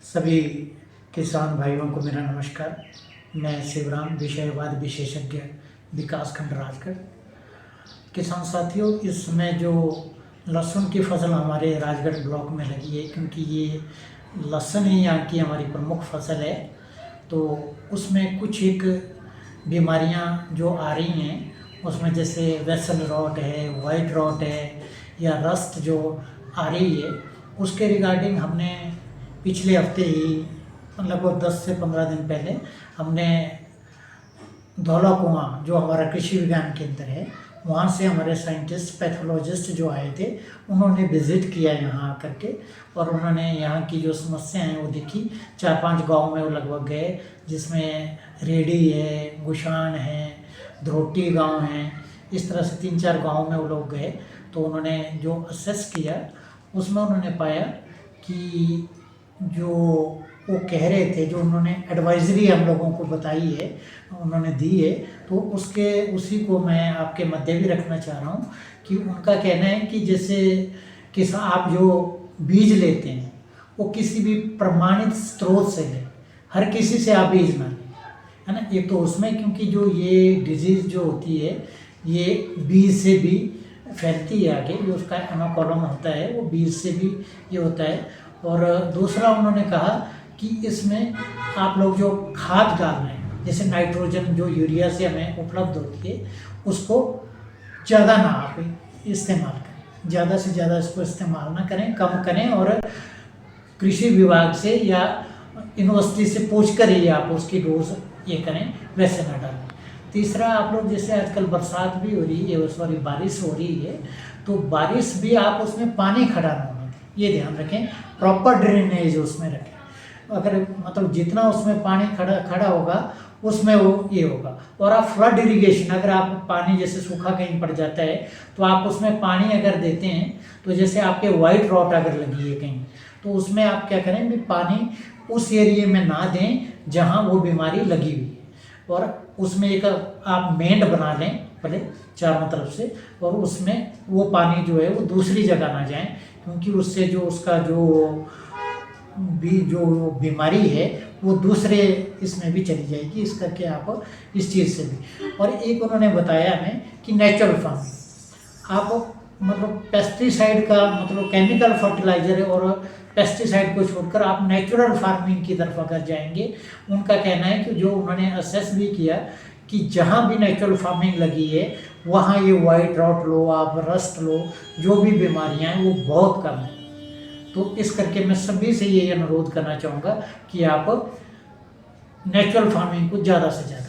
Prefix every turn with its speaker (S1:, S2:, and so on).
S1: सभी किसान भाइयों को मेरा नमस्कार। मैं शिवराम, विषयवाद विशेषज्ञ, विकासखंड राजगढ़। किसान साथियों, इस समय जो लहसुन की फसल हमारे राजगढ़ ब्लॉक में लगी है, क्योंकि ये लहसुन ही यहाँ की हमारी प्रमुख फसल है, तो उसमें कुछ एक बीमारियाँ जो आ रही हैं, उसमें जैसे वेसल रॉट है, वाइट रॉट है, या रस्ट जो आ रही है, उसके रिगार्डिंग हमने पिछले हफ्ते ही लगभग 10 से 15 दिन पहले हमने धौला कुआं, जो हमारा कृषि विज्ञान केंद्र है, वहाँ से हमारे साइंटिस्ट पैथोलॉजिस्ट जो आए थे, उन्होंने विज़िट किया यहाँ आकर के, और उन्होंने यहाँ की जो समस्या हैं वो देखी। 4-5 गांव में वो लगभग गए, जिसमें रेडी है, गुशान है, धरोटी गांव है, इस तरह से 3-4 गांव में वो लोग गए। तो उन्होंने जो असेस किया, उसमें उन्होंने पाया कि जो वो कह रहे थे, जो उन्होंने एडवाइजरी हम लोगों को बताई है, उन्होंने दी है, तो उसी को मैं आपके मध्य भी रखना चाह रहा हूँ कि उनका कहना है कि जैसे आप जो बीज लेते हैं वो किसी भी प्रमाणित स्रोत से लें, हर किसी से आप बीज ना लें, है ना। एक तो उसमें, क्योंकि जो ये डिजीज़ जो होती है ये बीज से भी फैलती है आगे, जो उसका एनाकॉलम होता है वो बीज से भी ये होता है। और दूसरा उन्होंने कहा कि इसमें आप लोग जो खाद डाल रहे हैं, जैसे नाइट्रोजन जो यूरिया से हमें उपलब्ध होती है, उसको ज़्यादा ना आप इस्तेमाल करें, ज़्यादा से ज़्यादा इसको इस्तेमाल ना करें, कम करें, और कृषि विभाग से या यूनिवर्सिटी से पूछ कर ही आप उसकी डोज ये करें, वैसे ना डालें। तीसरा, आप लोग जैसे आजकल बरसात भी हो रही है, सॉरी बारिश हो रही है, तो बारिश भी आप उसमें पानी खड़ा ना होने दें, ये ध्यान रखें। प्रॉपर ड्रेनेज उसमें रखें, अगर मतलब जितना उसमें पानी खड़ा होगा उसमें वो ये होगा। और आप फ्लड इरिगेशन, अगर आप पानी जैसे सूखा कहीं पड़ जाता है तो आप उसमें पानी अगर देते हैं, तो जैसे आपके वाइट रॉट अगर लगी है कहीं, तो उसमें आप क्या करें भी पानी उस एरिए में ना दें जहाँ वो बीमारी लगी हुई है, और उसमें एक आप मेंढ बना लें पहले चारों तरफ से, और उसमें वो पानी जो है वो दूसरी जगह ना जाए, क्योंकि उससे जो उसका जो बीमारी है वो दूसरे इसमें भी चली जाएगी। इस करके आप इस चीज़ से भी। और एक उन्होंने बताया हमें कि नेचुरल फार्मिंग, आप मतलब पेस्टिसाइड का मतलब केमिकल फर्टिलाइजर और पेस्टिसाइड को छोड़कर आप नेचुरल फार्मिंग की तरफ अगर जाएंगे, उनका कहना है कि जो उन्होंने असेस भी किया कि जहाँ भी नेचुरल फार्मिंग लगी है वहाँ ये वाइट रॉट लो, आप रस्ट लो, जो भी बीमारियाँ हैं वो बहुत कम है। तो इस करके मैं सभी से ये अनुरोध करना चाहूँगा कि आप नेचुरल फार्मिंग को ज़्यादा से ज़्यादा